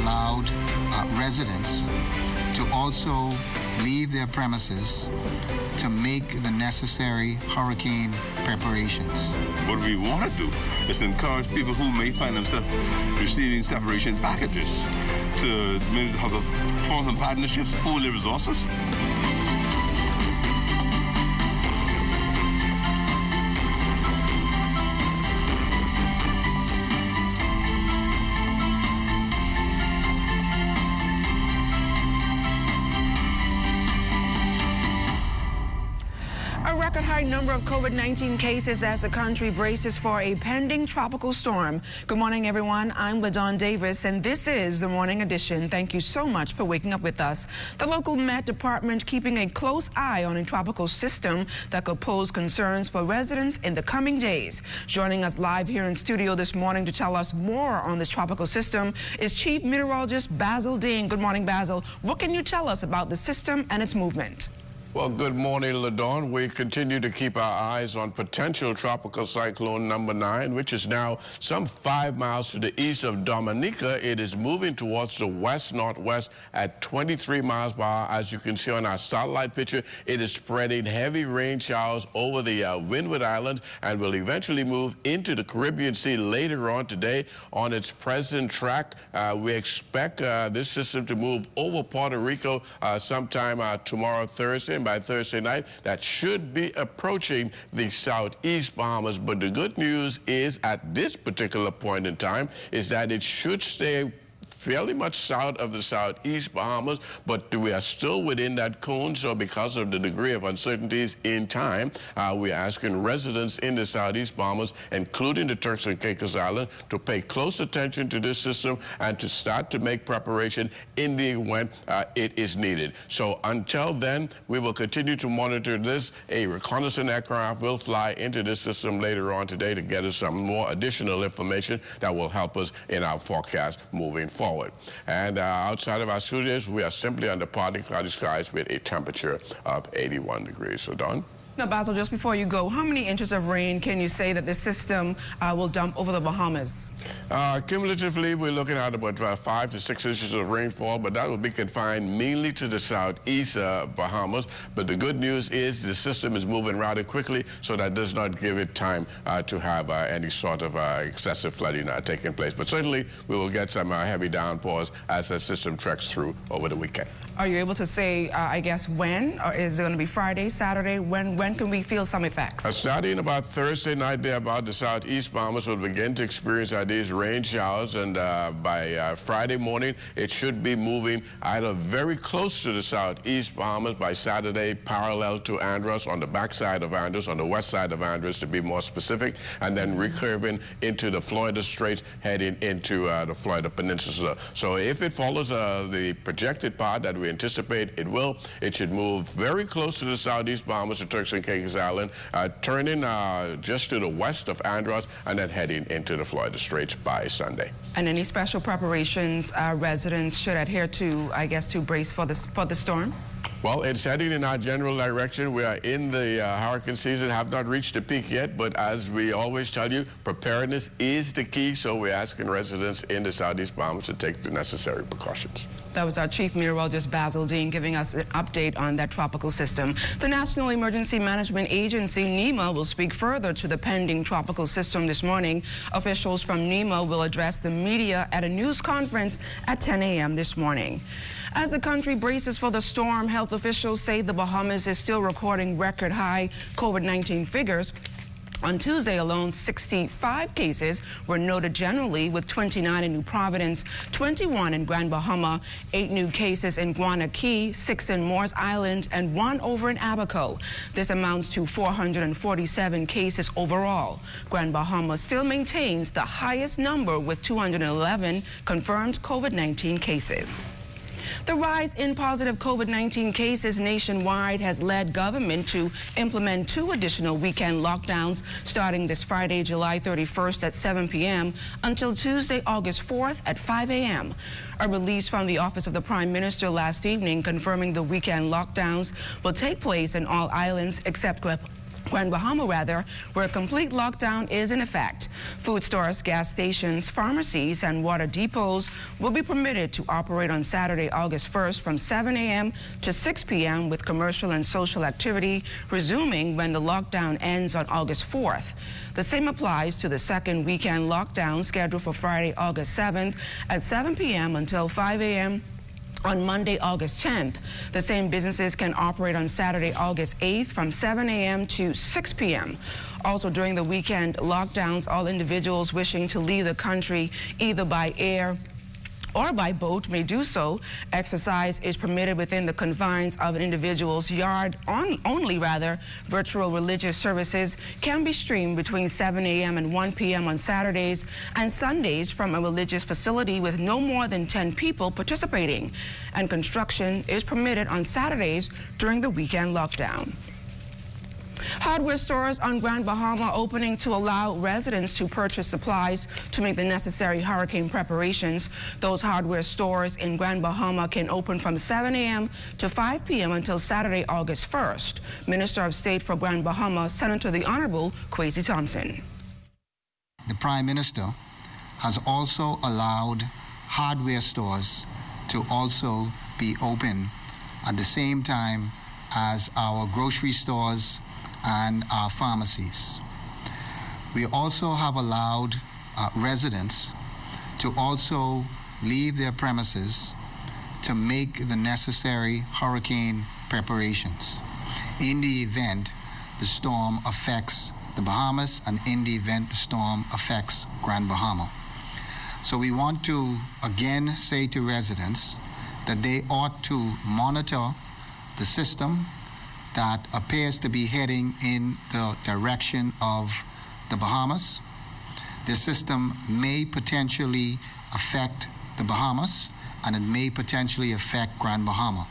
allowed residents to also leave their premises to make the necessary hurricane preparations. What we want to do is encourage people who may find themselves receiving separation packages to maybe have form some partnerships, pool their resources. A record high number of COVID-19 cases as the country braces for a pending tropical storm. Good morning, everyone. I'm LaDawn Davis, and this is the Morning Edition. Thank you so much for waking up with us. The local Met Department keeping a close eye on a tropical system that could pose concerns for residents in the coming days. Joining us live here in studio this morning to tell us more on this tropical system is Chief Meteorologist Basil Dean. Good morning, Basil. What can you tell us about the system and its movement? Well, good morning, LaDawn. We continue to keep our eyes on potential tropical cyclone number 9, which is now some 5 miles to the east of Dominica. It is moving towards the west-northwest at 23 miles per hour. As you can see on our satellite picture, it is spreading heavy rain showers over the Windward Islands and will eventually move into the Caribbean Sea later on today. On its present track, we expect this system to move over Puerto Rico sometime tomorrow, Thursday. By Thursday night, that should be approaching the southeast Bahamas. But the good news is, at this particular point in time, is that it should stay fairly much south of the southeast Bahamas, but we are still within that cone. So because of the degree of uncertainties in time, we're asking residents in the southeast Bahamas, including the Turks and Caicos Islands, to pay close attention to this system and to start to make preparation in the event it is needed. So until then, we will continue to monitor this. A reconnaissance aircraft will fly into this system later on today to get us some more additional information that will help us in our forecast moving forward. And outside of our studios, we are simply under partly cloudy skies with a temperature of 81 degrees. So, Dawn? Now, Basil, just before you go, how many inches of rain can you say that this system will dump over the Bahamas? Cumulatively, we're looking at about 5 to 6 inches of rainfall, but that will be confined mainly to the southeast Bahamas. But the good news is the system is moving rather quickly, so that does not give it time to have any sort of excessive flooding taking place. But certainly, we will get some heavy downpours as the system treks through over the weekend. Are you able to say, I guess, when? Or is it going to be Friday, Saturday? When can we feel some effects? Starting about Thursday night there, about the southeast Bahamas will begin to experience these rain showers, and by Friday morning, it should be moving either very close to the southeast Bahamas by Saturday, parallel to Andros, on the backside of Andros, on the west side of Andros to be more specific, and then recurving into the Florida Straits, heading into the Florida Peninsula. So if it follows the projected path that we anticipate it should move very close to the southeast Bahamas, the Turks and Caicos Island, turning just to the west of Andros, and then heading into the Florida Straits by Sunday. And any special preparations residents should adhere to, I guess, to brace for the storm? Well, it's heading in our general direction. We are in the hurricane season, have not reached the peak yet, but as we always tell you, preparedness is the key, so we're asking residents in the southeast Bahamas to take the necessary precautions. That was our Chief Meteorologist Basil Dean giving us an update on that tropical system. The National Emergency Management Agency, NEMA, will speak further to the pending tropical system this morning. Officials from NEMA will address the media at a news conference at 10 a.m. this morning. As the country braces for the storm, health officials say the Bahamas is still recording record high COVID-19 figures. On Tuesday alone, 65 cases were noted generally, with 29 in New Providence, 21 in Grand Bahama, 8 new cases in Guana Key, 6 in Morris Island, and 1 over in Abaco. This amounts to 447 cases overall. Grand Bahama still maintains the highest number with 211 confirmed COVID-19 cases. The rise in positive COVID-19 cases nationwide has led government to implement 2 additional weekend lockdowns starting this Friday, July 31st at 7 p.m. until Tuesday, August 4th at 5 a.m. A release from the Office of the Prime Minister last evening confirming the weekend lockdowns will take place in all islands except Grand Bahama, where a complete lockdown is in effect. Food stores, gas stations, pharmacies, and water depots will be permitted to operate on Saturday, August 1st from 7 a.m. to 6 p.m. with commercial and social activity resuming when the lockdown ends on August 4th. The same applies to the second weekend lockdown scheduled for Friday, August 7th at 7 p.m. until 5 a.m. on Monday, August 10th. The same businesses can operate on Saturday, August 8th from 7 a.m. to 6 p.m. Also during the weekend lockdowns, all individuals wishing to leave the country either by air or by boat may do so. Exercise is permitted within the confines of an individual's yard only. Virtual religious services can be streamed between 7 a.m. and 1 p.m. on Saturdays and Sundays from a religious facility with no more than 10 people participating. And construction is permitted on Saturdays during the weekend lockdown. Hardware stores on Grand Bahama opening to allow residents to purchase supplies to make the necessary hurricane preparations. Those hardware stores in Grand Bahama can open from 7 a.m. to 5 p.m. until Saturday, August 1st. Minister of State for Grand Bahama, Senator the Honorable Kwesi Thompson. The Prime Minister has also allowed hardware stores to also be open at the same time as our grocery stores and our pharmacies. We also have allowed residents to also leave their premises to make the necessary hurricane preparations in the event the storm affects the Bahamas and in the event the storm affects Grand Bahama. So we want to again say to residents that they ought to monitor the system that appears to be heading in the direction of the Bahamas. This system may potentially affect the Bahamas, and it may potentially affect Grand Bahama.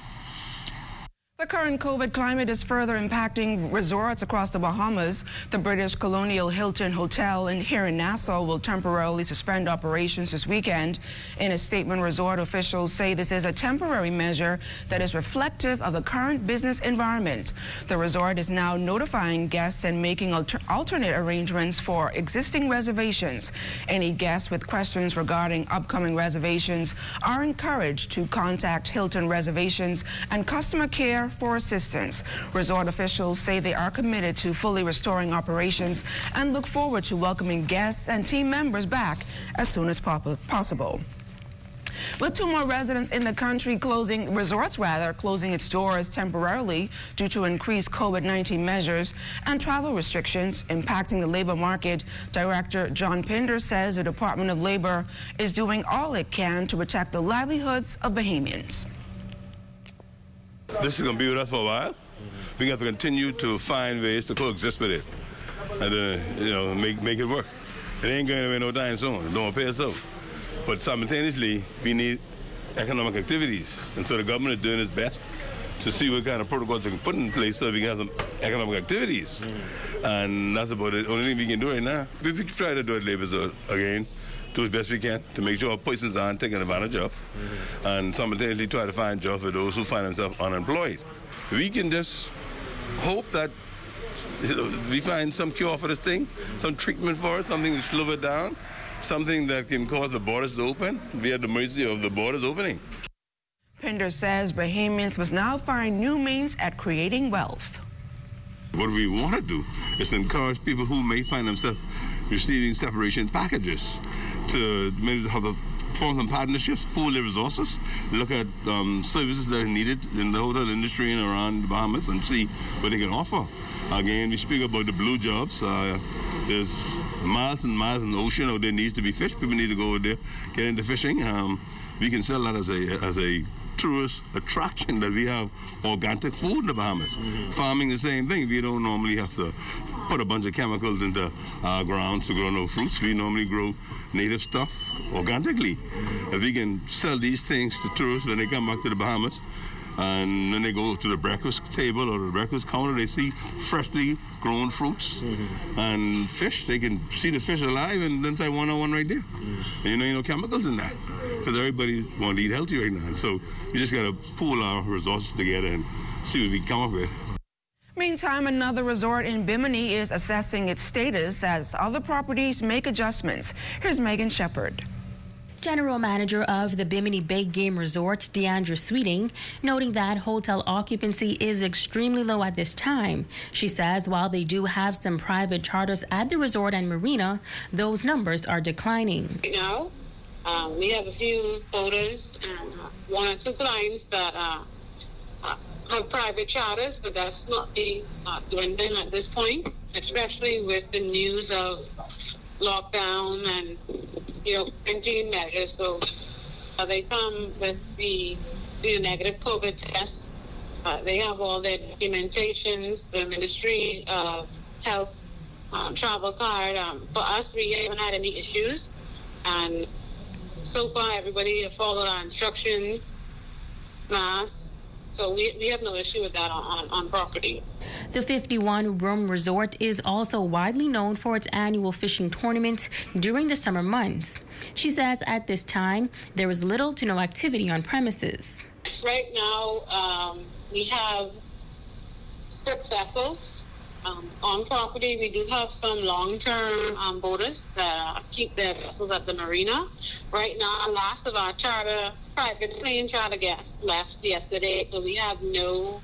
The current COVID climate is further impacting resorts across the Bahamas. The British Colonial Hilton Hotel here in Nassau will temporarily suspend operations this weekend. In a statement, resort officials say this is a temporary measure that is reflective of the current business environment. The resort is now notifying guests and making alternate arrangements for existing reservations. Any guests with questions regarding upcoming reservations are encouraged to contact Hilton Reservations and Customer Care for assistance. Resort officials say they are committed to fully restoring operations and look forward to welcoming guests and team members back as soon as possible. With 2 more residents in the country closing its doors temporarily due to increased COVID-19 measures and travel restrictions impacting the labor market, Director John Pinder says the Department of Labor is doing all it can to protect the livelihoods of Bahamians. This is going to be with us for a while. We have to continue to find ways to coexist with it and make it work. It ain't going away no time soon. Don't appear so. But simultaneously, we need economic activities, and so the government is doing its best to see what kind of protocols they can put in place so we can have some economic activities. And that's about it. Only thing we can do right now. We try to do it labor again. Do as best we can to make sure our persons aren't taken advantage of, and simultaneously try to find jobs for those who find themselves unemployed. We can just hope that we find some cure for this thing, some treatment for it, something to slow it down, something that can cause the borders to open. We are at the mercy of the borders opening. Pinder says Bahamians must now find new means at creating wealth. What we want to do is to encourage people who may find themselves receiving separation packages to maybe have form some partnerships, pool their resources, look at services that are needed in the hotel industry and around the Bahamas and see what they can offer. Again, we speak about the blue jobs. There's miles and miles in the ocean out there needs to be fished. People need to go out there, get into fishing. We can sell that as a tourist attraction, that we have organic food in the Bahamas. Farming, the same thing. We don't normally have to put a bunch of chemicals into our grounds to grow no fruits. We normally grow native stuff organically. If we can sell these things to tourists when they come back to the Bahamas, and when they go to the breakfast table or the breakfast counter, they see freshly grown fruits and fish. They can see the fish alive and then say one-on-one right there. And no chemicals in that, because everybody wants to eat healthy right now. And so we just got to pool our resources together and see what we come up with. Meantime, another resort in Bimini is assessing its status as other properties make adjustments. Here's Megan Shepard. General Manager of the Bimini Bay Game Resort, Deandra Sweeting, noting that hotel occupancy is extremely low at this time. She says while they do have some private charters at the resort and marina, those numbers are declining. Right now, we have a few boaters and one or two clients that have private charters, but that's not dwindling at this point, especially with the news of lockdown and quarantine measures. So they come with the negative COVID test. They have all their documentations, the Ministry of Health travel card. For us, we haven't had any issues, and so far everybody have followed our instructions, masks. So we have no issue with that on property. The 51-room resort is also widely known for its annual fishing tournament during the summer months. She says at this time, there is little to no activity on premises. Right now, we have 6 vessels on property. We do have some long-term boaters that keep their vessels at the marina. Right now, last of our private plane charter guests left yesterday, so we have no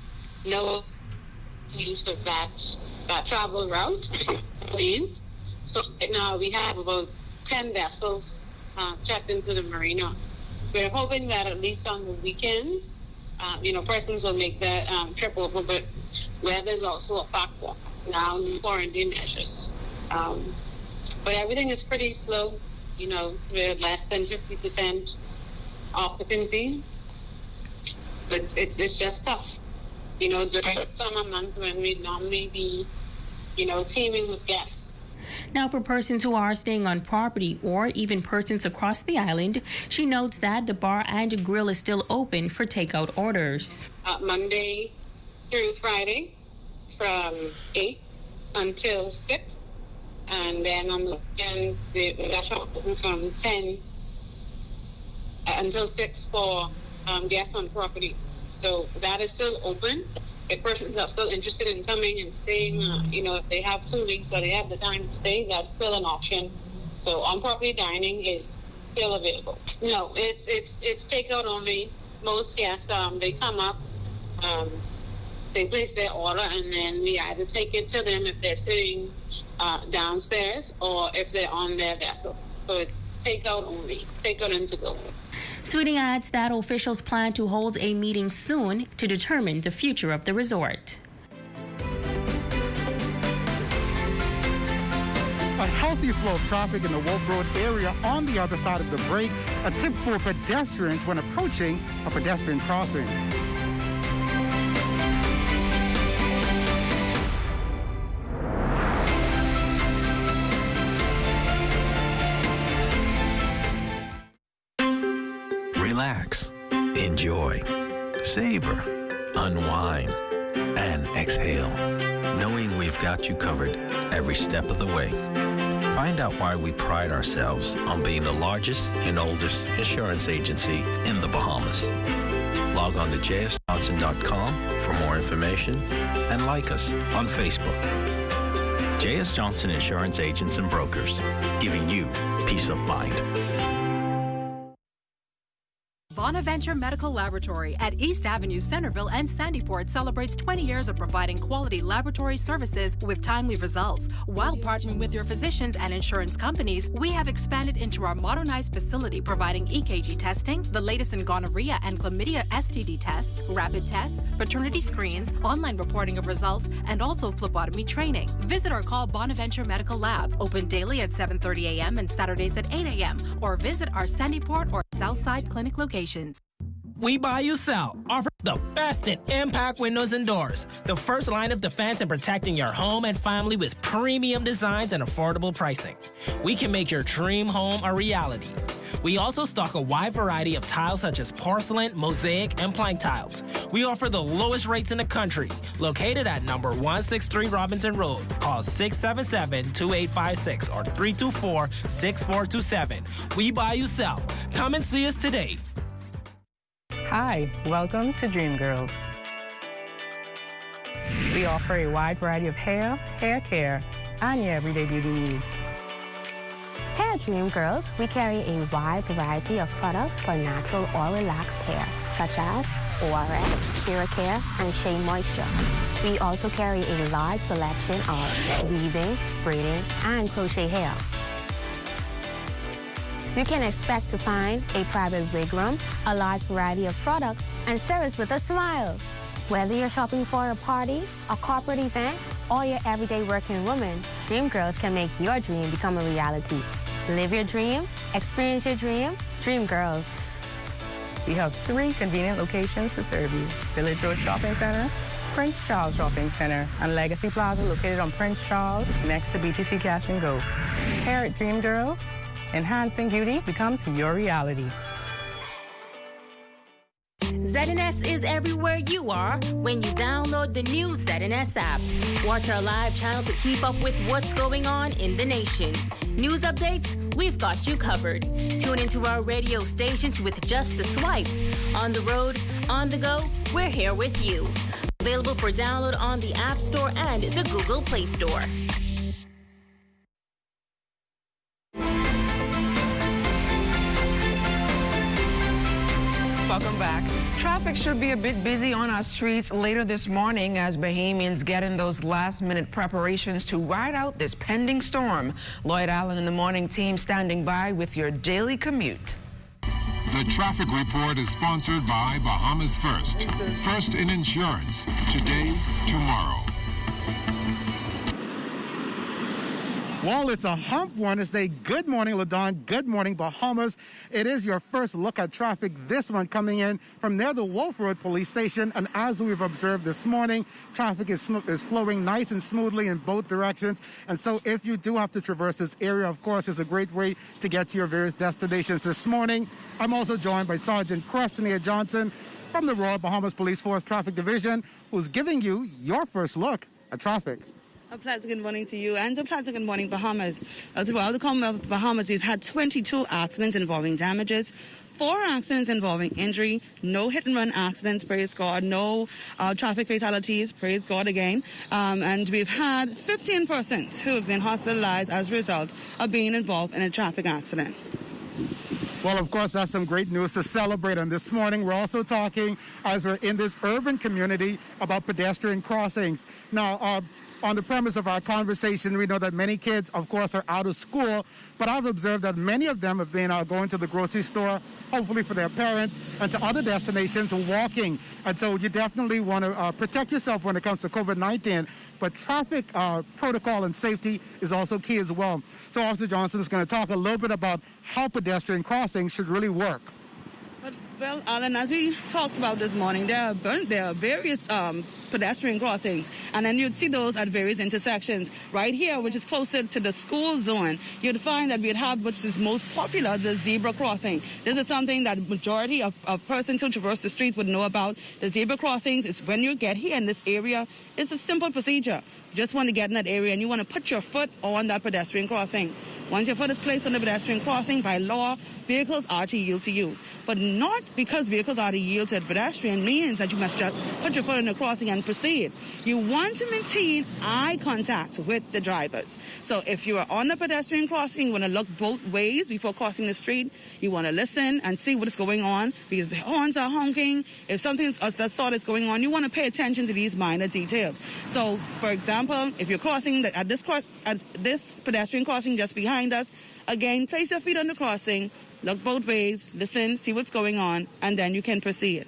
use of that travel route planes. So right now we have about 10 vessels checked into the marina. We're hoping that at least on the weekends, persons will make that trip over, but weather is also a factor now in quarantine measures. But everything is pretty slow. We're less than 50% occupancy, but it's just tough. During summer month when we'd normally be, teeming with guests. Now, for persons who are staying on property or even persons across the island, she notes that the bar and grill is still open for takeout orders. Monday through Friday from 8 until 6. And then on the weekends, the restaurant open from 10 until 6 for guests on property. So that is still open. If persons are still interested in coming and staying, if they have 2 weeks or they have the time to stay, that's still an option. So on-property dining is still available. No, it's takeout only. Most guests, they come up, they place their order, and then we either take it to them if they're sitting downstairs or if they're on their vessel. So it's takeout only, takeout and to go. Sweeting adds that officials plan to hold a meeting soon to determine the future of the resort. A healthy flow of traffic in the Wolf Road area on the other side of the break, a tip for pedestrians when approaching a pedestrian crossing. Relax, enjoy, savor, unwind, and exhale, knowing we've got you covered every step of the way. Find out why we pride ourselves on being the largest and oldest insurance agency in the Bahamas. Log on to jsjohnson.com for more information and like us on Facebook. J.S. Johnson Insurance Agents and Brokers, giving you peace of mind. Bonaventure Medical Laboratory at East Avenue, Centerville, and Sandyport celebrates 20 years of providing quality laboratory services with timely results. While partnering with your physicians and insurance companies, we have expanded into our modernized facility providing EKG testing, the latest in gonorrhea and chlamydia STD tests, rapid tests, paternity screens, online reporting of results, and also phlebotomy training. Visit or call Bonaventure Medical Lab, open daily at 7:30 a.m. and Saturdays at 8 a.m., or visit our Sandyport or Southside Clinic locations. We Buy You Sell offers the best in impact windows and doors. The first line of defense in protecting your home and family with premium designs and affordable pricing. We can make your dream home a reality. We also stock a wide variety of tiles such as porcelain, mosaic, and plank tiles. We offer the lowest rates in the country. Located at number 163 Robinson Road. Call 677-2856 or 324-6427. We Buy You Sell. Come and see us today. Hi, welcome to Dream Girls. We offer a wide variety of hair care, and your everyday beauty needs. Here at Dream Girls, we carry a wide variety of products for natural or relaxed hair, such as ORS, Hair Care, and Shea Moisture. We also carry a large selection of weaving, braiding, and crochet hair. You can expect to find a private wig room, a large variety of products, and service with a smile. Whether you're shopping for a party, a corporate event, or your everyday working woman, Dream Girls can make your dream become a reality. Live your dream, experience your dream, Dream Girls. We have 3 convenient locations to serve you: Village Road Shopping Center, Prince Charles Shopping Center, and Legacy Plaza located on Prince Charles next to BTC Cash and Go. Here at Dream Girls, enhancing beauty becomes your reality. ZNS is everywhere you are when you download the new ZNS app. Watch our live channel to keep up with what's going on in the nation. News updates, we've got you covered. Tune into our radio stations with just a swipe. On the road, on the go, we're here with you. Available for download on the App Store and the Google Play Store. Welcome back. Traffic should be a bit busy on our streets later this morning as Bahamians get in those last-minute preparations to ride out this pending storm. Lloyd Allen and the morning team standing by with your daily commute. The traffic report is sponsored by Bahamas First. First in insurance. Today, tomorrow. Well, it's a hump Wednesday. Good morning, Ladon. Good morning, Bahamas. It is your first look at traffic. This one coming in from near the Wolf Road Police Station. And as we've observed this morning, traffic is flowing nice and smoothly in both directions. And so if you do have to traverse this area, of course, it's a great way to get to your various destinations this morning. I'm also joined by Sergeant Cressenia Johnson from the Royal Bahamas Police Force Traffic Division, who's giving you your first look at traffic. A pleasant good morning to you and a pleasant good morning, Bahamas. Throughout the Commonwealth of Bahamas, we've had 22 accidents involving damages, 4 accidents involving injury, no hit-and-run accidents, praise God, no traffic fatalities, praise God again. And we've had 15 persons who have been hospitalized as a result of being involved in a traffic accident. Well, of course, that's some great news to celebrate. And this morning, we're also talking, as we're in this urban community, about pedestrian crossings. Now, on the premise of our conversation, we know that many kids, of course, are out of school, but I've observed that many of them have been going to the grocery store, hopefully for their parents, and to other destinations walking. And so you definitely want to protect yourself when it comes to COVID-19, but traffic protocol and safety is also key as well. So Officer Johnson is going to talk a little bit about how pedestrian crossings should really work. Well, Alan, as we talked about this morning, there are various pedestrian crossings, and then you'd see those at various intersections. Right here, which is closer to the school zone, you'd find that we'd have, which is most popular, the zebra crossing. This is something that majority of persons who traverse the street would know about. The zebra crossings is when you get here in this area, it's a simple procedure. You just want to get in that area and you want to put your foot on that pedestrian crossing. Once your foot is placed on the pedestrian crossing, by law, vehicles are to yield to you. But not because vehicles are to yield to a pedestrian means that you must just put your foot on the crossing and proceed. You want to maintain eye contact with the drivers. So if you are on the pedestrian crossing, you want to look both ways before crossing the street. You want to listen and see what is going on, because the horns are honking. If something of that sort is going on, you want to pay attention to these minor details. So, for example, if you're crossing at this pedestrian crossing just behind us, again, place your feet on the crossing, look both ways, listen, see what's going on, and then you can proceed.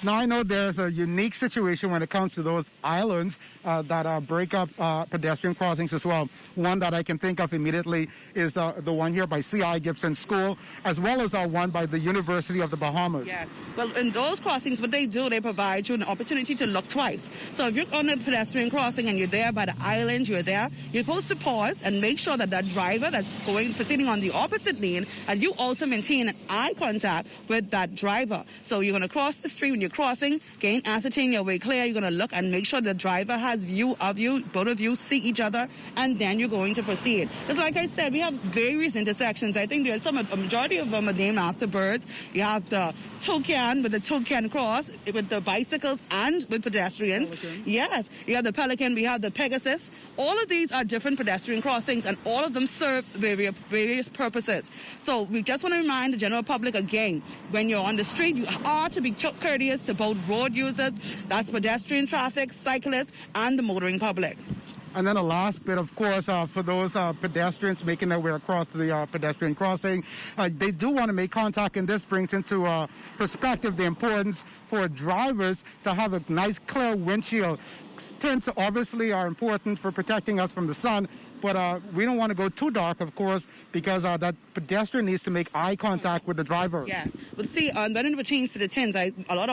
Now, I know there's a unique situation when it comes to those islands that break up pedestrian crossings as well. One that I can think of immediately is the one here by C.I. Gibson School, as well as one by the University of the Bahamas. Yes. Well, in those crossings, what they do, they provide you an opportunity to look twice. So if you're on a pedestrian crossing and you're there by the island, you're supposed to pause and make sure that that driver that's proceeding on the opposite lane, and you also maintain eye contact with that driver. So you're going to cross the street. When you crossing, gain ascertain your way clear. You're going to look and make sure the driver has view of you, both of you see each other, and then you're going to proceed. Just like I said, we have various intersections. I think there's a majority of them are named after birds. You have the toucan with the toucan cross with the bicycles and with pedestrians. Pelican. Yes, you have the pelican, we have the Pegasus. All of these are different pedestrian crossings, and all of them serve various purposes. So we just want to remind the general public again, when you're on the street, you are to be courteous to both road users, that's pedestrian traffic, cyclists, and the motoring public. And then the last bit, of course, for those pedestrians making their way across the pedestrian crossing, they do want to make contact, and this brings into perspective the importance for drivers to have a nice, clear windshield. Tints obviously are important for protecting us from the sun, but we don't want to go too dark, of course, because that pedestrian needs to make eye contact with the driver. Yes. But see, when it pertains to the tints, a lot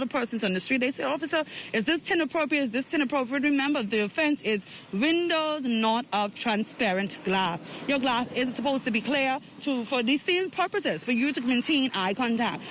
of persons on the street, they say, officer, is this tint appropriate? Is this tint appropriate? Remember, the offense is windows not of transparent glass. Your glass is supposed to be clear for these same purposes, for you to maintain eye contact.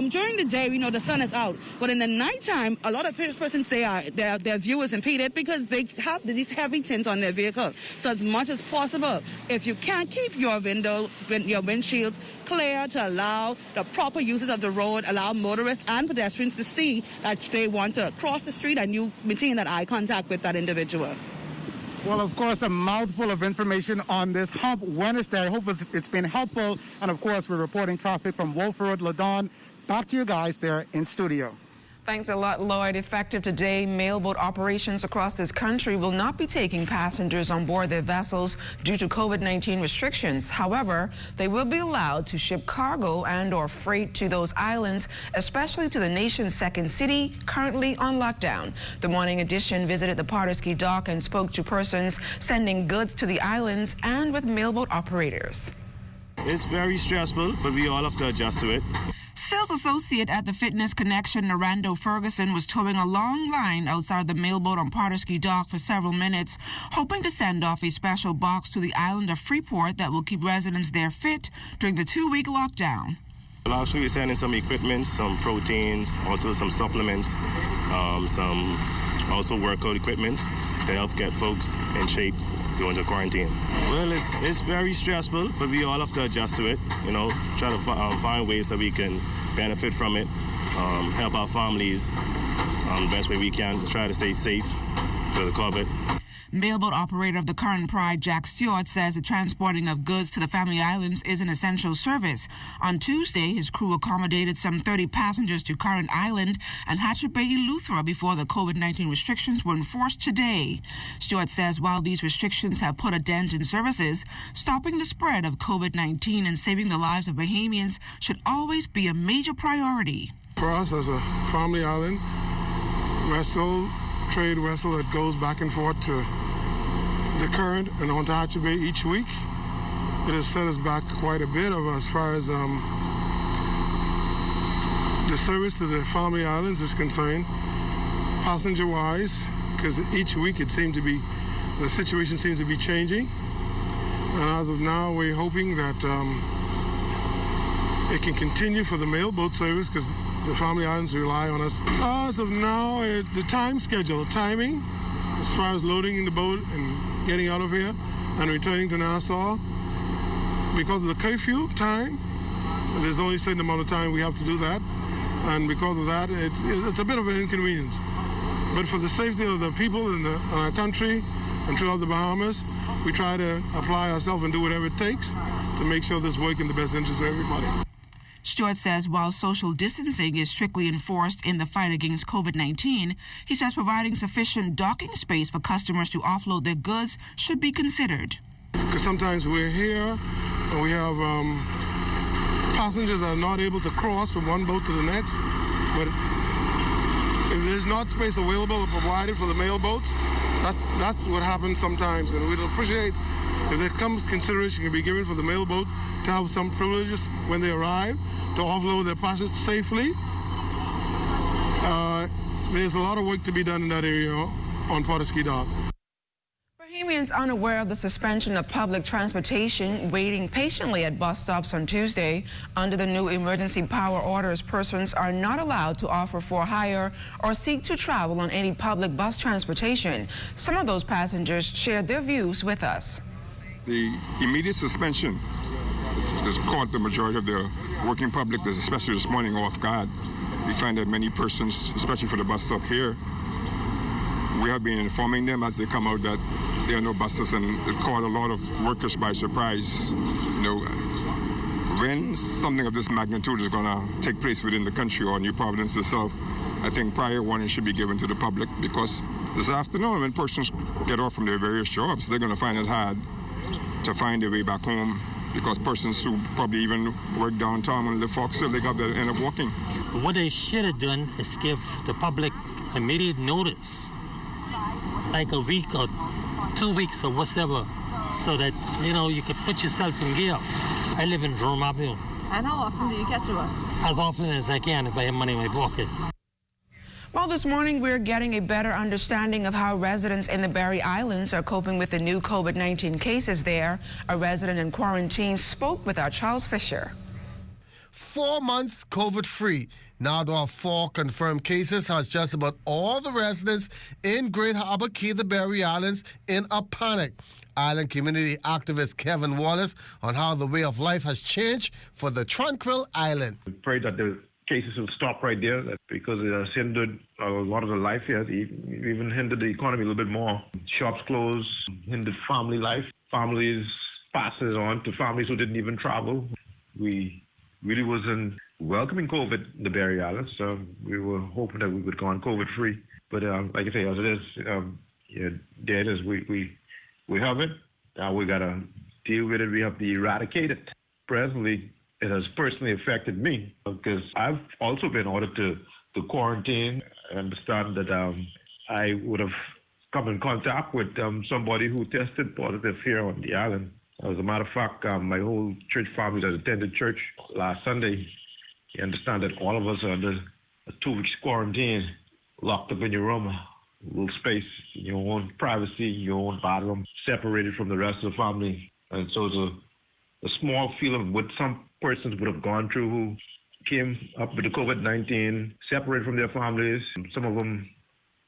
During the day, we know the sun is out, but in the nighttime, a lot of persons say their view is impeded because they have these heavy tints on their vehicle. So as much as possible, if you can't keep your windshields clear to allow the proper uses of the road, allow motorists and pedestrians to see that they want to cross the street, and you maintain that eye contact with that individual. Well, of course, a mouthful of information on this Hump Wednesday. I hope it's been helpful. And, of course, we're reporting traffic from Wolf Road, Ladon. Back to you guys there in studio. Thanks a lot, Lloyd. Effective today, Mailboat operations across this country will not be taking passengers on board their vessels due to COVID-19 restrictions. However, they will be allowed to ship cargo and or freight to those islands, especially to the nation's second city, currently on lockdown. The Morning Edition visited the Pardesky dock and spoke to persons sending goods to the islands and with Mailboat operators. It's very stressful, but we all have to adjust to it. Sales associate at the Fitness Connection, Narando Ferguson, was towing a long line outside the Mailboat on Pardesky dock for several minutes, hoping to send off a special box to the island of Freeport that will keep residents there fit during the 2-week lockdown. Last week we sent in some equipment, some proteins, also some supplements, some also workout equipment to help get folks in shape during the quarantine. Well, it's very stressful, but we all have to adjust to it, try to find ways that we can benefit from it, help our families the best way we can, try to stay safe for the COVID. Mailboat operator of the Current Pride, Jack Stewart, says the transporting of goods to the Family Islands is an essential service. On Tuesday, his crew accommodated some 30 passengers to Current Island and Hatchet Bay, Eleuthera before the COVID-19 restrictions were enforced today. Stewart says while these restrictions have put a dent in services, stopping the spread of COVID-19 and saving the lives of Bahamians should always be a major priority. For us as a Family Island trade vessel that goes back and forth to the Current and on to Hatchet Bay each week, it has set us back quite a bit as far as the service to the Family Islands is concerned, passenger-wise, because each week the situation seems to be changing. And as of now, we're hoping that it can continue for the Mailboat service because the Family Islands rely on us. As of now, the timing, as far as loading in the boat and getting out of here and returning to Nassau, because of the curfew time, there's only a certain amount of time we have to do that. And because of that, it's a bit of an inconvenience. But for the safety of the people in our country and throughout the Bahamas, we try to apply ourselves and do whatever it takes to make sure this works in the best interest of everybody. Stewart says while social distancing is strictly enforced in the fight against COVID-19, he says providing sufficient docking space for customers to offload their goods should be considered. Because sometimes we're here and we have passengers that are not able to cross from one boat to the next, but if there's not space available or provided for the mailboats, that's what happens sometimes, and we'd appreciate if there comes consideration can be given for the mailboat to have some privileges when they arrive to offload their passengers safely. There's a lot of work to be done in that area on Pardesky Dock. Remains unaware of the suspension of public transportation, waiting patiently at bus stops on Tuesday. Under the new emergency power orders, persons are not allowed to offer for hire or seek to travel on any public bus transportation. Some of those passengers shared their views with us. The immediate suspension has caught the majority of the working public, especially this morning, off guard. We find that many persons, especially for the bus stop here, we have been informing them as they come out that there are no buses, and it caught a lot of workers by surprise. You know, when something of this magnitude is going to take place within the country or New Providence itself, I think prior warning should be given to the public, because this afternoon when persons get off from their various jobs, they're going to find it hard to find their way back home, because persons who probably even work downtown and live Fox Hill, they got to end up walking. What they should have done is give the public immediate notice, like a week or 2 weeks or whatever, so that, you know, you could put yourself in gear. I live in Jerome Avenue. And how often do you catch a bus? As often as I can if I have money in my pocket. Well, this morning we're getting a better understanding of how residents in the Barry Islands are coping with the new COVID-19 cases there. A resident in quarantine spoke with our Charles Fisher. 4 months COVID-free. Now there are 4 confirmed cases, has just about all the residents in Great Harbor Key, the Barry Islands, in a panic. Island community activist Kevin Wallace on how the way of life has changed for the tranquil island. We pray that the cases will stop right there, because it has hindered a lot of the life here, even hindered the economy a little bit more. Shops closed, hindered family life. Families passes on to families who didn't even travel. We really wasn't welcoming COVID in the Barry Islands, so we were hoping that we would go on COVID-free. But like I say, as it is, there it is. We have it. Now we got to deal with it. We have to eradicate it. Presently, it has personally affected me, because I've also been ordered to quarantine. I understand that I would have come in contact with somebody who tested positive here on the island. As a matter of fact, my whole church family that attended church last Sunday, you understand that all of us are under a 2 weeks quarantine, locked up in your room, a little space, in your own privacy, your own bathroom, separated from the rest of the family. And so it's a small feeling what some persons would have gone through who came up with the COVID-19, separated from their families. Some of them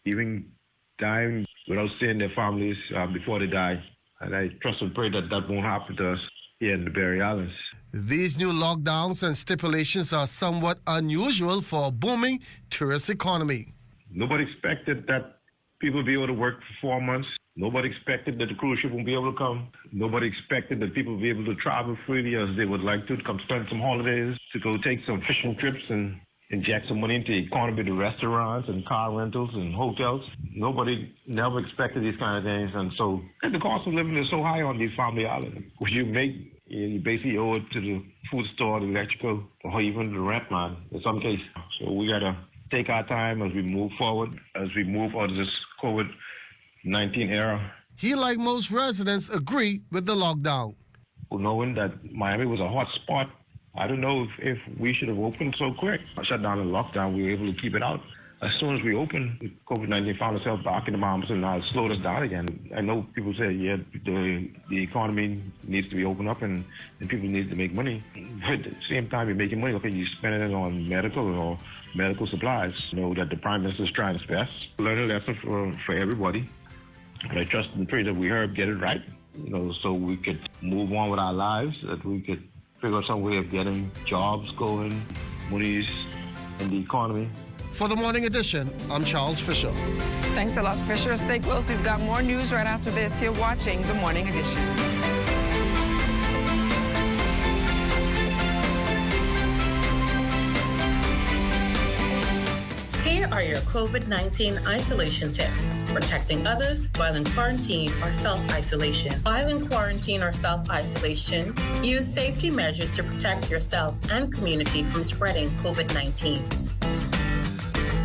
even dying without seeing their families before they die. And I trust and pray that that won't happen to us here in the Barry Islands. These new lockdowns and stipulations are somewhat unusual for a booming tourist economy. Nobody expected that people would be able to work for 4 months. Nobody expected that the cruise ship won't be able to come. Nobody expected that people would be able to travel freely as they would like to come spend some holidays, to go take some fishing trips and inject some money into the economy, to restaurants and car rentals and hotels. Nobody never expected these kind of things. And so the cost of living is so high on these family islands. What you make, you basically owe it to the food store, the electrical, or even the rent man in some cases. So we got to take our time as we move forward, as we move out of this COVID-19 era. He, like most residents, agree with the lockdown. Knowing that Miami was a hot spot, I don't know if we should have opened so quick. Shut down and lockdown, we were able to keep it out. As soon as we opened, COVID-19 found itself back in the mountains, and now it slowed us down again. I know people say, yeah, the economy needs to be opened up and people need to make money. But at the same time, you're making money. Okay, you're spending it on medical or medical supplies. You know that the Prime Minister is trying his best. Learn a lesson for everybody. And I trust and pray that we get it right, you know, so we could move on with our lives, that we could figure out some way of getting jobs going, monies in the economy. For the Morning Edition, I'm Charles Fisher. Thanks a lot, Fisher. Stay close. We've got more news right after this. You're watching The Morning Edition. Here are your COVID-19 isolation tips. Protecting others while in quarantine or self-isolation. While in quarantine or self-isolation, use safety measures to protect yourself and community from spreading COVID-19.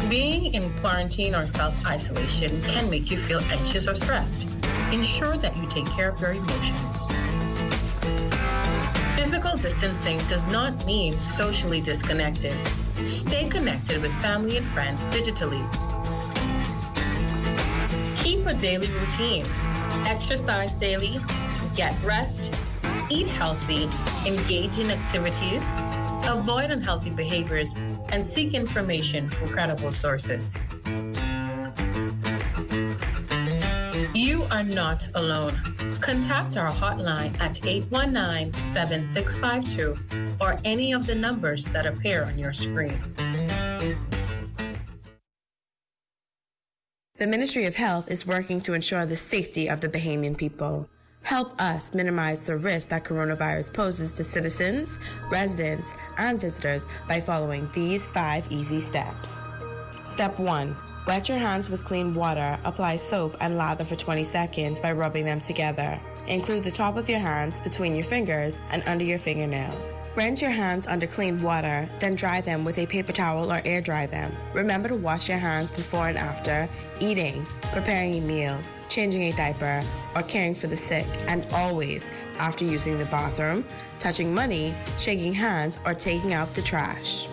Being in quarantine or self-isolation can make you feel anxious or stressed. Ensure that you take care of your emotions. Physical distancing does not mean socially disconnected. Stay connected with family and friends digitally. Keep a daily routine. Exercise daily, get rest, eat healthy, engage in activities, avoid unhealthy behaviors, and seek information from credible sources. You are not alone. Contact our hotline at 819-7652 or any of the numbers that appear on your screen. The Ministry of Health is working to ensure the safety of the Bahamian people. Help us minimize the risk that coronavirus poses to citizens, residents, and visitors by following these 5 easy steps. Step 1. Wet your hands with clean water, apply soap and lather for 20 seconds by rubbing them together. Include the top of your hands between your fingers and under your fingernails. Rinse your hands under clean water, then dry them with a paper towel or air dry them. Remember to wash your hands before and after eating, preparing a meal, changing a diaper, or caring for the sick, and always after using the bathroom, touching money, shaking hands, or taking out the trash.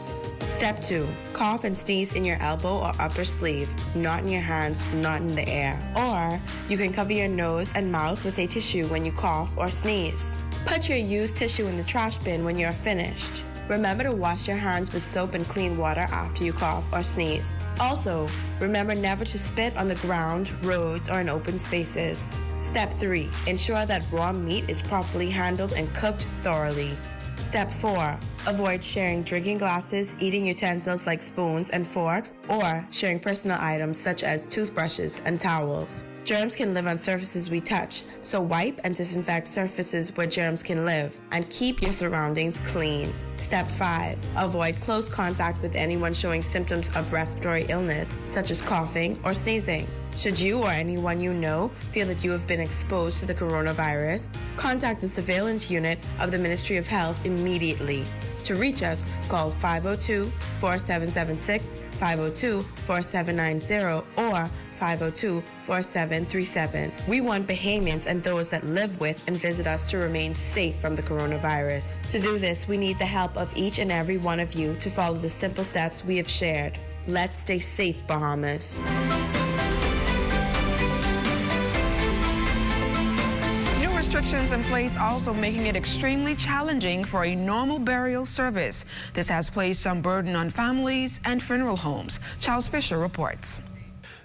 Step 2. Cough and sneeze in your elbow or upper sleeve, not in your hands, not in the air. Or you can cover your nose and mouth with a tissue when you cough or sneeze. Put your used tissue in the trash bin when you're finished. Remember to wash your hands with soap and clean water after you cough or sneeze. Also, remember never to spit on the ground, roads, or in open spaces. Step 3. Ensure that raw meat is properly handled and cooked thoroughly. Step 4. Avoid sharing drinking glasses, eating utensils like spoons and forks, or sharing personal items such as toothbrushes and towels. Germs can live on surfaces we touch, so wipe and disinfect surfaces where germs can live, and keep your surroundings clean. Step 5. Avoid close contact with anyone showing symptoms of respiratory illness, such as coughing or sneezing. Should you or anyone you know feel that you have been exposed to the coronavirus, contact the surveillance unit of the Ministry of Health immediately. To reach us, call 502-4776, 502-4790, or 502-4737. We want Bahamians and those that live with and visit us to remain safe from the coronavirus. To do this, we need the help of each and every one of you to follow the simple steps we have shared. Let's stay safe, Bahamas. Restrictions in place also making it extremely challenging for a normal burial service. This has placed some burden on families and funeral homes. Charles Fisher reports.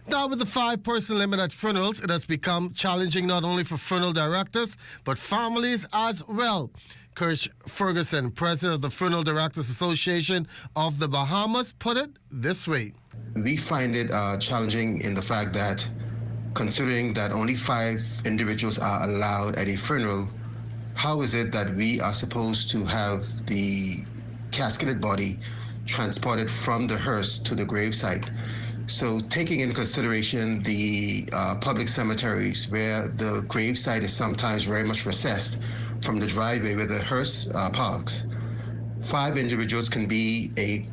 Now, with the 5-person limit at funerals, it has become challenging not only for funeral directors, but families as well. Kirsch Ferguson, president of the Funeral Directors Association of the Bahamas, put it this way. We find it challenging in the fact that considering that only 5 individuals are allowed at a funeral, how is it that we are supposed to have the casketed body transported from the hearse to the gravesite? So taking into consideration the public cemeteries where the gravesite is sometimes very much recessed from the driveway where the hearse parks, 5 individuals can be a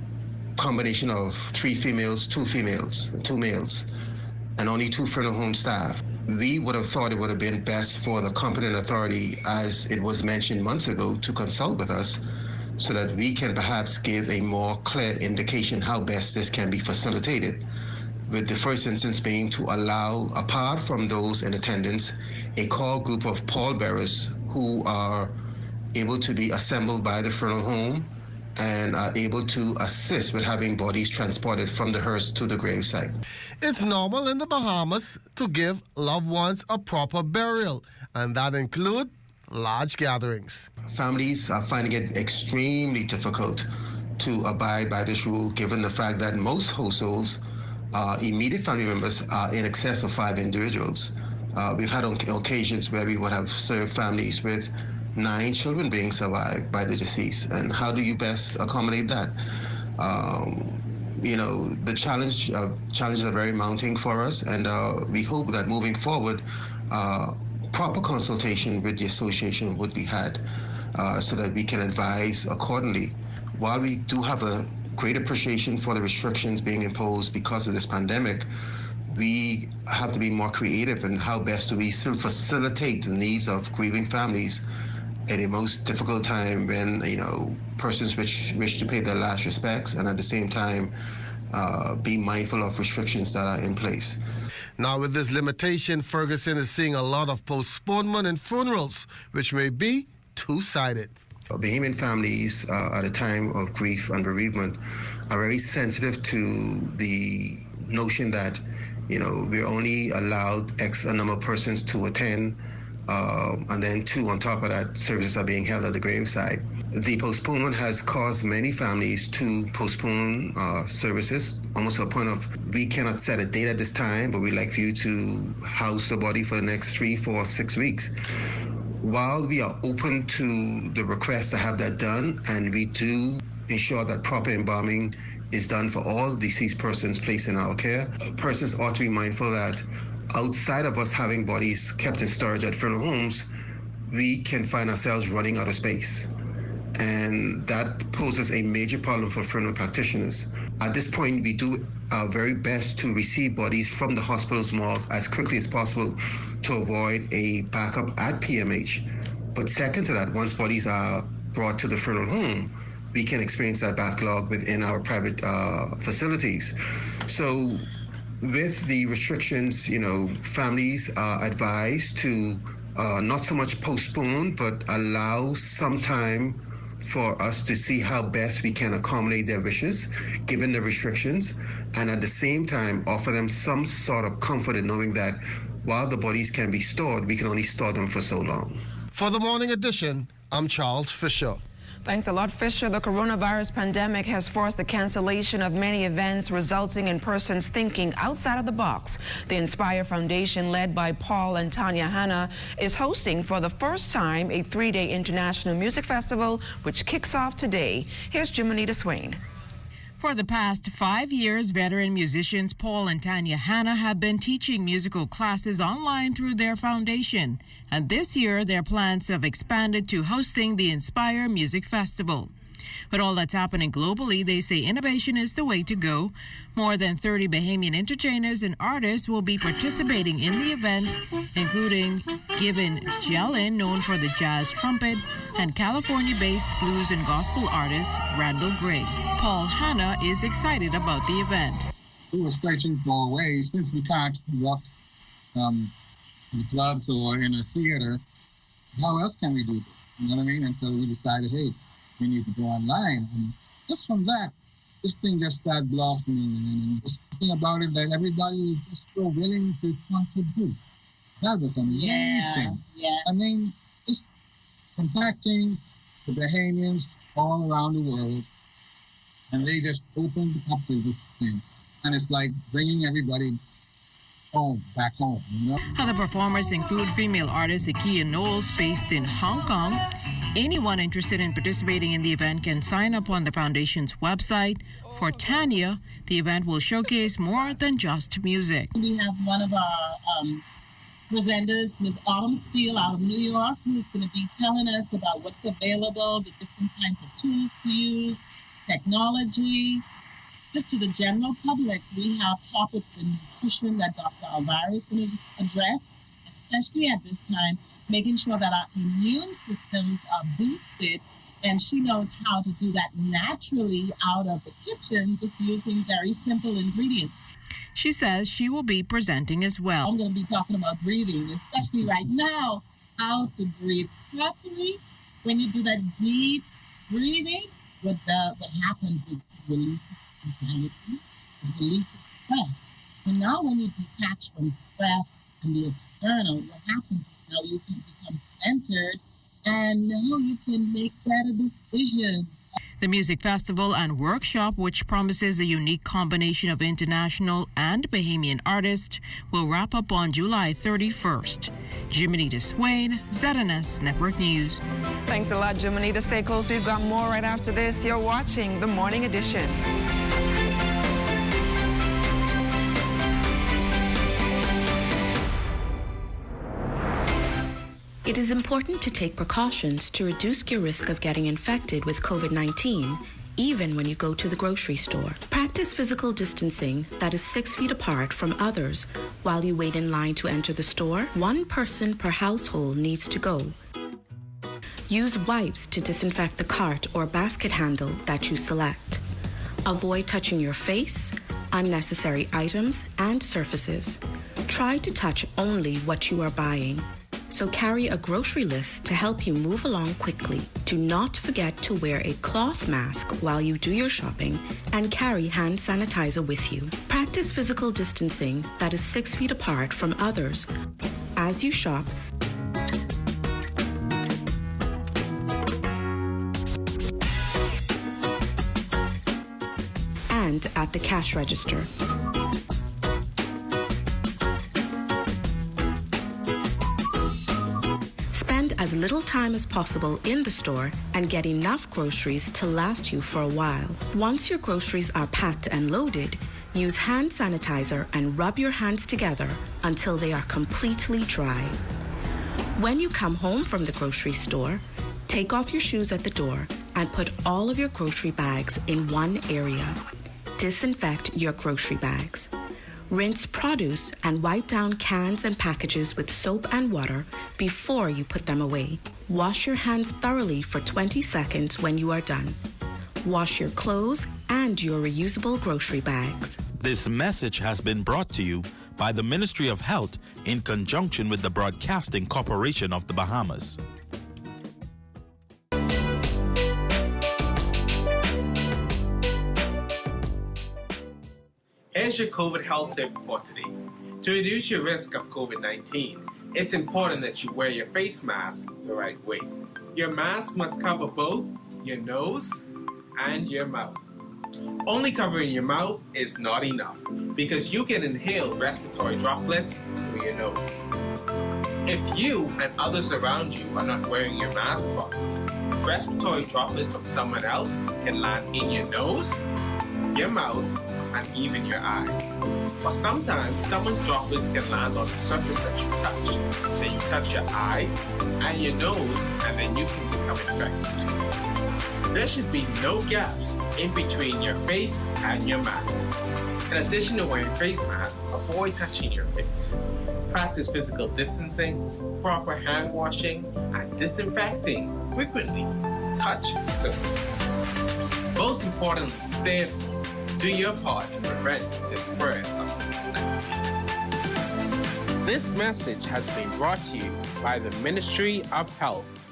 combination of 3 females, 2 females, 2 males, and only 2 funeral home staff. We would have thought it would have been best for the competent authority, as it was mentioned months ago, to consult with us so that we can perhaps give a more clear indication how best this can be facilitated. With the first instance being to allow, apart from those in attendance, a core group of pallbearers who are able to be assembled by the funeral home and are able to assist with having bodies transported from the hearse to the gravesite. It's normal in the Bahamas to give loved ones a proper burial, and that includes large gatherings. Families are finding it extremely difficult to abide by this rule, given the fact that most households, immediate family members are in excess of 5 individuals. We've had occasions where we would have served families with 9 children being survived by the deceased. And how do you best accommodate that? The challenges are very mounting for us, and we hope that moving forward, proper consultation with the association would be had so that we can advise accordingly. While we do have a great appreciation for the restrictions being imposed because of this pandemic, we have to be more creative in how best do we still facilitate the needs of grieving families at a most difficult time when, persons wish to pay their last respects, and at the same time be mindful of restrictions that are in place. Now, with this limitation, Ferguson is seeing a lot of postponement in funerals, which may be two-sided. Bahamian families at a time of grief and bereavement are very sensitive to the notion that, we're only allowed X number of persons to attend, and then two, on top of that, services are being held at the graveside. The postponement has caused many families to postpone services, almost to a point of, we cannot set a date at this time, but we'd like for you to house the body for the next 3, 4, 6 weeks. While we are open to the request to have that done, and we do ensure that proper embalming is done for all deceased persons placed in our care, persons ought to be mindful that outside of us having bodies kept in storage at funeral homes, we can find ourselves running out of space. And that poses a major problem for funeral practitioners. At this point, we do our very best to receive bodies from the hospital's morgue as quickly as possible to avoid a backup at PMH. But second to that, once bodies are brought to the funeral home, we can experience that backlog within our private facilities. So with the restrictions, families are advised to not so much postpone, but allow some time for us to see how best we can accommodate their wishes, given the restrictions, and at the same time offer them some sort of comfort in knowing that while the bodies can be stored, we can only store them for so long. For the Morning Edition, I'm Charles Fisher. Thanks a lot, Fisher. The coronavirus pandemic has forced the cancellation of many events, resulting in persons thinking outside of the box. The Inspire Foundation, led by Paul and Tanya Hanna, is hosting for the first time a 3-day international music festival, which kicks off today. Here's Jimonita Swain. For the past 5 years, veteran musicians Paul and Tanya Hanna have been teaching musical classes online through their foundation. And this year, their plans have expanded to hosting the Inspire Music Festival. With all that's happening globally, they say innovation is the way to go. More than 30 Bahamian entertainers and artists will be participating in the event, including Given Jellin, known for the jazz trumpet, and California-based blues and gospel artist Randall Gray. Paul Hanna is excited about the event. We were searching for ways, since we can't rock in clubs or in a theater, how else can we do this? You know what I mean? And so we decided, hey, we need to go online. And just from that, this thing just started blossoming. And just the thing about it, that everybody was just so willing to contribute. That was amazing. Yeah. I mean, just contacting the Bahamians all around the world, and they just opened up to this thing. And it's like bringing everybody back home, Other performers include female artist Akia Knowles, based in Hong Kong. Anyone interested in participating in the event can sign up on the foundation's website. For Tanya, the event will showcase more than just music. We have one of our presenters, Ms. Autumn Steele, out of New York, who's going to be telling us about what's available, the different kinds of tools to use, technology. Just to the general public, we have topics in nutrition that Dr. Alvarez is going to address, especially at this time, making sure that our immune systems are boosted, and she knows how to do that naturally out of the kitchen, just using very simple ingredients. She says she will be presenting as well. I'm going to be talking about breathing, especially right now, how to breathe properly. When you do that deep breathing, what happens is release anxiety, release stress. And now when you detach from stress and the external, what happens is now you can become centered, and now you can make better decisions. The music festival and workshop, which promises a unique combination of international and Bahamian artists, will wrap up on July 31st. Jimonita Swain, ZNS Network News. Thanks a lot, Jimonita. Stay close. We've got more right after this. You're watching The Morning Edition. It is important to take precautions to reduce your risk of getting infected with COVID-19, even when you go to the grocery store. Practice physical distancing that is 6 feet apart from others while you wait in line to enter the store. 1 person per household needs to go. Use wipes to disinfect the cart or basket handle that you select. Avoid touching your face, unnecessary items, and surfaces. Try to touch only what you are buying. So carry a grocery list to help you move along quickly. Do not forget to wear a cloth mask while you do your shopping and carry hand sanitizer with you. Practice physical distancing that is 6 feet apart from others. As you shop, and at the cash register. Spend as little time as possible in the store and get enough groceries to last you for a while. Once your groceries are packed and loaded, use hand sanitizer and rub your hands together until they are completely dry. When you come home from the grocery store, take off your shoes at the door and put all of your grocery bags in one area. Disinfect your grocery bags. Rinse produce and wipe down cans and packages with soap and water before you put them away. Wash your hands thoroughly for 20 seconds when you are done. Wash your clothes and your reusable grocery bags. This message has been brought to you by the Ministry of Health in conjunction with the Broadcasting Corporation of the Bahamas. Here's your COVID health tip for today. To reduce your risk of COVID-19, it's important that you wear your face mask the right way. Your mask must cover both your nose and your mouth. Only covering your mouth is not enough because you can inhale respiratory droplets through your nose. If you and others around you are not wearing your mask properly, respiratory droplets from someone else can land in your nose, your mouth, and even your eyes. Or sometimes someone's droplets can land on the surface that you touch. Then you touch your eyes and your nose, and then you can become infected too. There should be no gaps in between your face and your mouth. In addition to wearing face masks, avoid touching your face. Practice physical distancing, proper hand washing, and disinfecting frequently. Touch surfaces. Most importantly, stay at home. Do your part to prevent the spread of COVID-19. This message has been brought to you by the Ministry of Health.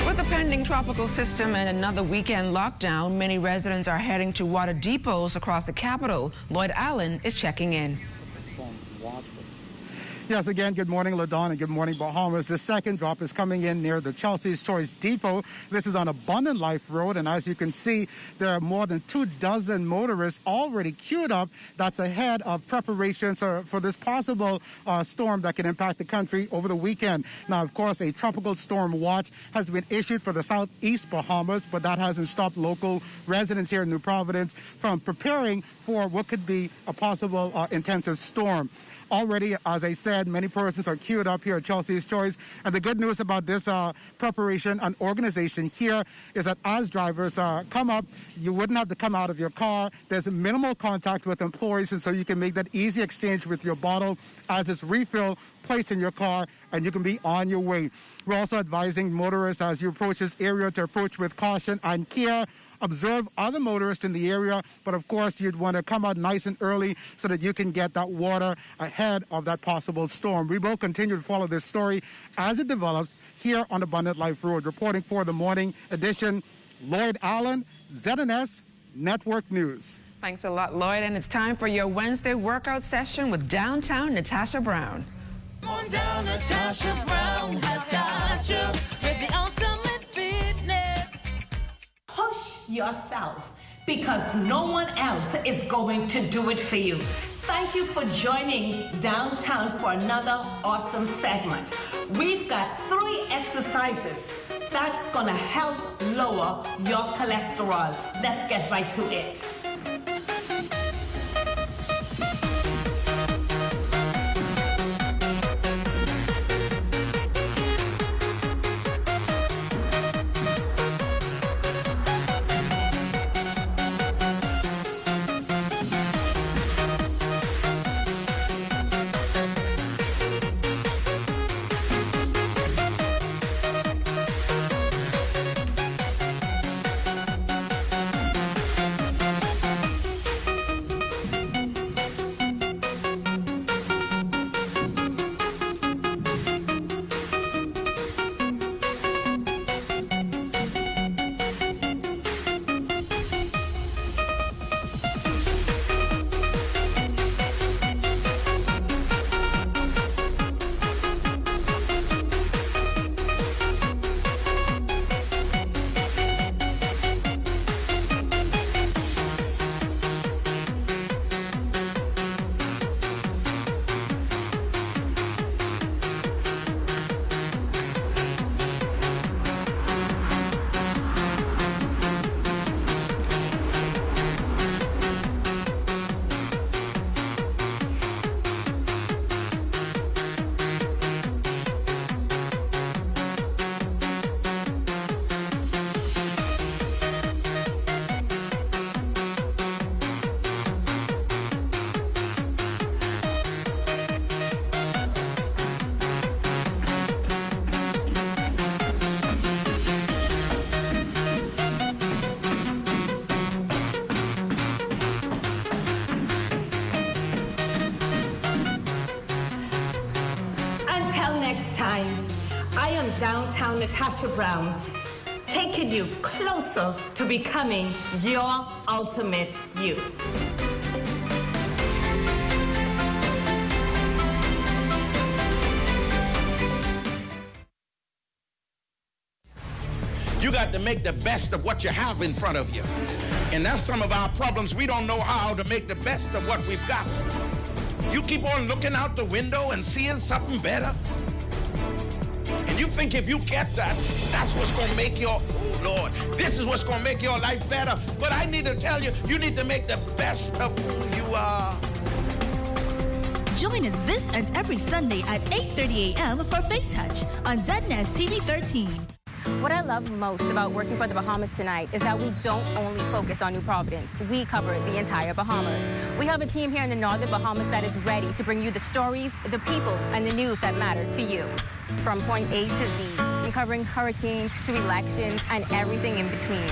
With the pending tropical system and another weekend lockdown, many residents are heading to water depots across the capital. Lloyd Allen is checking in. Yes, again, good morning, LaDon, and good morning, Bahamas. The second drop is coming in near the Chelsea's Choice Depot. This is on Abundant Life Road, and as you can see, there are more than 24 motorists already queued up. That's ahead of preparations for this possible storm that can impact the country over the weekend. Now, of course, a tropical storm watch has been issued for the southeast Bahamas, but that hasn't stopped local residents here in New Providence from preparing for what could be a possible intensive storm. Already, as I said, many persons are queued up here at Chelsea's Choice. And the good news about this preparation and organization here is that as drivers come up, you wouldn't have to come out of your car. There's minimal contact with employees, and so you can make that easy exchange with your bottle as it's refill placed in your car, and you can be on your way. We're also advising motorists as you approach this area to approach with caution and care. Observe other motorists in the area, but of course you'd want to come out nice and early so that you can get that water ahead of that possible storm. We will continue to follow this story as it develops here on Abundant Life Road. Reporting for the morning edition, Lloyd Allen, ZNS Network News. Thanks a lot, Lloyd, and it's time for your Wednesday workout session with Downtown Natasha Brown. On down, Natasha Brown has got you with the ultimate fitness. Push yourself because no one else is going to do it for you. Thank you for joining Downtown for another awesome segment. We've got 3 exercises that's going to help lower your cholesterol. Let's get right to it. downtown Natasha Brown, taking you closer to becoming your ultimate you. You got to make the best of what you have in front of you. And that's some of our problems. We don't know how to make the best of what we've got. You keep on looking out the window and seeing something better. And you think if you get that, that's what's going to make your, oh Lord, this is what's going to make your life better. But I need to tell you, you need to make the best of who you are. Join us this and every Sunday at 8:30 a.m. for Faith Touch on ZNS TV 13. What I love most about working for the Bahamas tonight is that we don't only focus on New Providence. We cover the entire Bahamas. We have a team here in the Northern Bahamas that is ready to bring you the stories, the people, and the news that matter to you. From point A to Z, from covering hurricanes to elections and everything in between.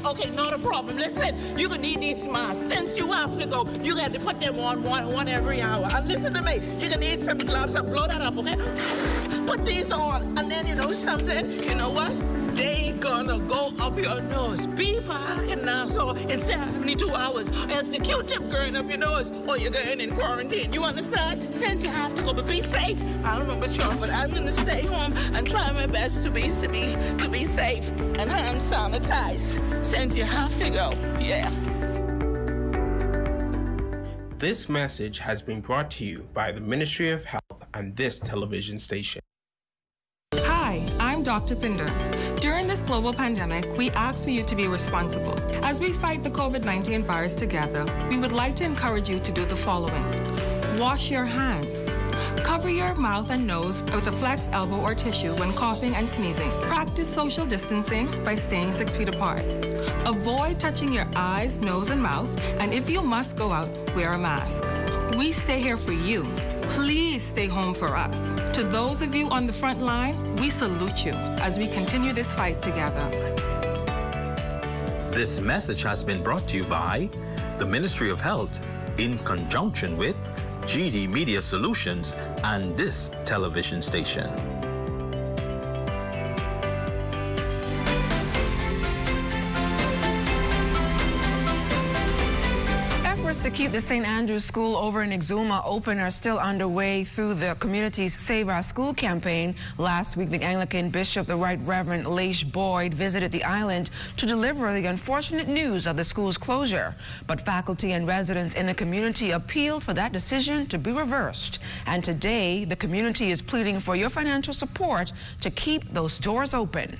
Okay, not a problem. Listen, you're gonna need these masks. Since you have to go, you got to put them on one every hour. And listen to me, you're gonna need some gloves. Blow that up, okay? Put these on, and then you know something. You know what? They gonna go up your nose. Be back in Nassau in 72 hours. Else the Q-tip going up your nose, or you're going in quarantine. You understand? Since you have to go, but be safe. I don't know about you, but I'm gonna stay home and try my best to be safe and hand sanitize. Since you have to go, yeah. This message has been brought to you by the Ministry of Health and this television station. Hi, I'm Dr. Pinder. During this global pandemic, we ask for you to be responsible. As we fight the COVID-19 virus together, we would like to encourage you to do the following. Wash your hands. Cover your mouth and nose with a flex elbow or tissue when coughing and sneezing. Practice social distancing by staying 6 feet apart. Avoid touching your eyes, nose, and mouth, and if you must go out, wear a mask. We stay here for you. Please stay home for us. To those of you on the front line, we salute you as we continue this fight together. This message has been brought to you by the Ministry of Health in conjunction with GD Media Solutions and this television station. To keep the St. Andrew's School over in Exuma open are still underway through the community's Save Our School campaign. Last week, the Anglican Bishop, the Right Reverend Leish Boyd, visited the island to deliver the unfortunate news of the school's closure. But faculty and residents in the community appealed for that decision to be reversed. And today, the community is pleading for your financial support to keep those doors open.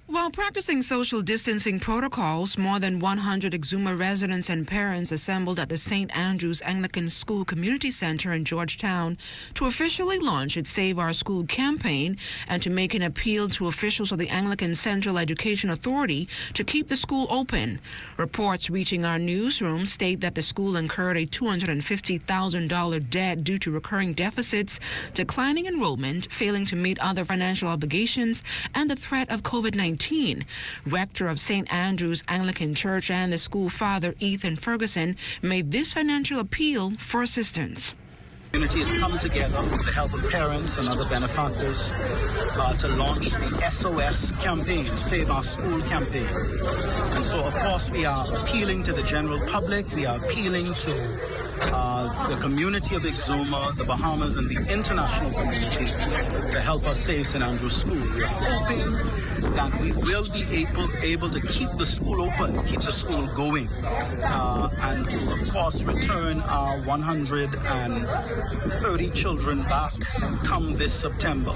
While practicing social distancing protocols, more than 100 Exuma residents and parents assembled at the St. Andrew's Anglican School Community Center in Georgetown to officially launch its Save Our School campaign and to make an appeal to officials of the Anglican Central Education Authority to keep the school open. Reports reaching our newsroom state that the school incurred a $250,000 debt due to recurring deficits, declining enrollment, failing to meet other financial obligations, and the threat of COVID-19. Rector of St. Andrew's Anglican Church and the school father, Ethan Ferguson, made this financial appeal for assistance. The community has come together with the help of parents and other benefactors to launch the SOS campaign, Save Our School campaign. And so, of course, we are appealing to the general public. We are appealing to the community of Exuma, the Bahamas, and the international community to help us save St. Andrew's School. We are hoping that we will be able to keep the school open, keep the school going, and to, of course, return our 130 children back come this September.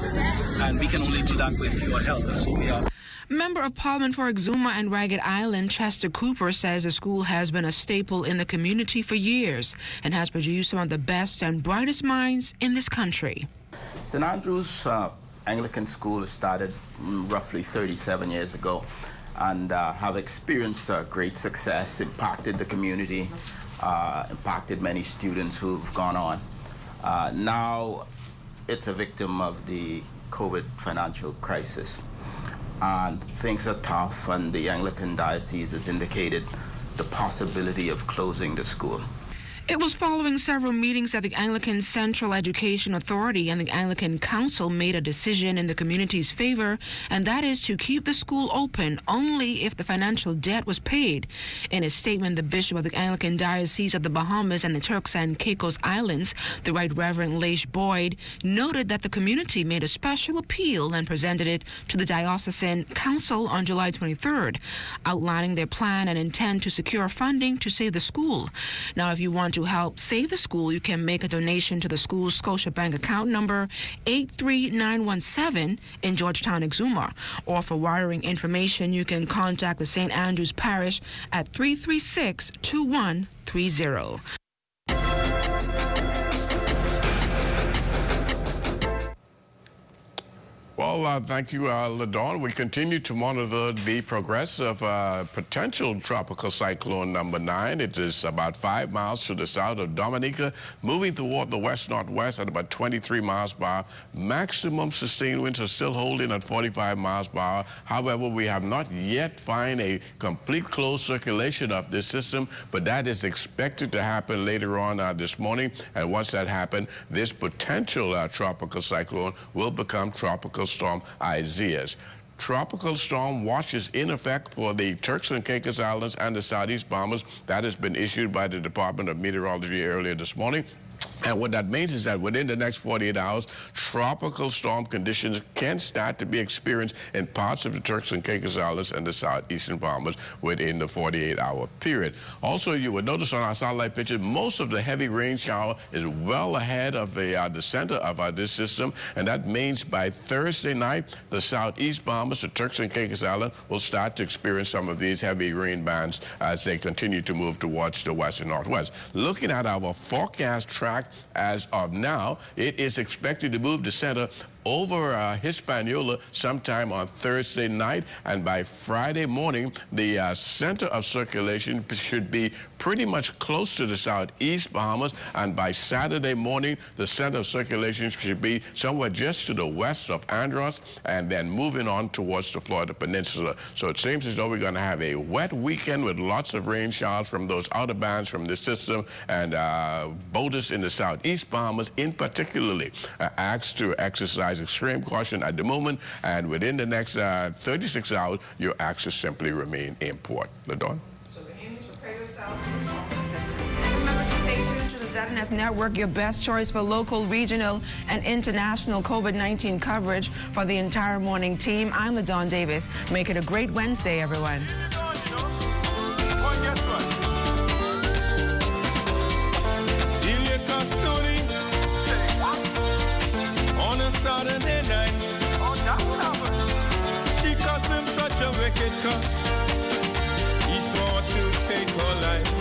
And we can only do that with your help. And so we are. Member of Parliament for Exuma and Ragged Island, Chester Cooper, says the school has been a staple in the community for years and has produced some of the best and brightest minds in this country. St. Andrew's Anglican School started roughly 37 years ago and have experienced great success, impacted the community, impacted many students who've gone on. Now it's a victim of the COVID financial crisis. And things are tough, and the Anglican Diocese has indicated the possibility of closing the school. It was following several meetings that the Anglican Central Education Authority and the Anglican Council made a decision in the community's favor, and that is to keep the school open only if the financial debt was paid. In a statement, the Bishop of the Anglican Diocese of the Bahamas and the Turks and Caicos Islands, the Right Reverend Leish Boyd, noted that the community made a special appeal and presented it to the Diocesan Council on July 23rd, outlining their plan and intent to secure funding to save the school. Now, if you want to help save the school, you can make a donation to the school's Scotiabank account number 83917 in Georgetown, Exuma. Or for wiring information, you can contact the St. Andrews Parish at 336-2130. Well, thank you, LaDawn. We continue to monitor the progress of potential tropical cyclone number 9. It is about 5 miles to the south of Dominica, moving toward the west-northwest at about 23 miles per hour. Maximum sustained winds are still holding at 45 miles per hour. However, we have not yet found a complete closed circulation of this system, but that is expected to happen later on this morning. And once that happens, this potential tropical cyclone will become Tropical Storm Isaias. Tropical storm watch is in effect for the Turks and Caicos Islands and the Southeast Bahamas. That has been issued by the Department of Meteorology earlier this morning. And what that means is that within the next 48 hours, tropical storm conditions can start to be experienced in parts of the Turks and Caicos Islands and the southeastern Bahamas within the 48-hour period. Also, you would notice on our satellite picture, most of the heavy rain shower is well ahead of the center of this system, and that means by Thursday night, the southeast Bahamas, the Turks and Caicos Islands, will start to experience some of these heavy rain bands as they continue to move towards the west and northwest. Looking at our forecast track as of now, it is expected to move the center over Hispaniola sometime on Thursday night, and by Friday morning, the center of circulation should be pretty much close to the southeast Bahamas, and by Saturday morning, the center of circulation should be somewhere just to the west of Andros, and then moving on towards the Florida Peninsula. So it seems as though we're going to have a wet weekend with lots of rain showers from those outer bands from the system, and boaters in the southeast Bahamas in particularly asked to exercise extreme caution at the moment, and within the next 36 hours, your actions simply remain in port. LaDawn? So the aim is prepare yourselves for this tropical system. Remember to stay tuned to the ZNS Network, your best choice for local, regional, and international COVID-19 coverage for the entire morning team. I'm LaDawn Davis. Make it a great Wednesday, everyone. Saturday night. Oh, that's what happened. She caused him such a wicked curse. He swore to take her life.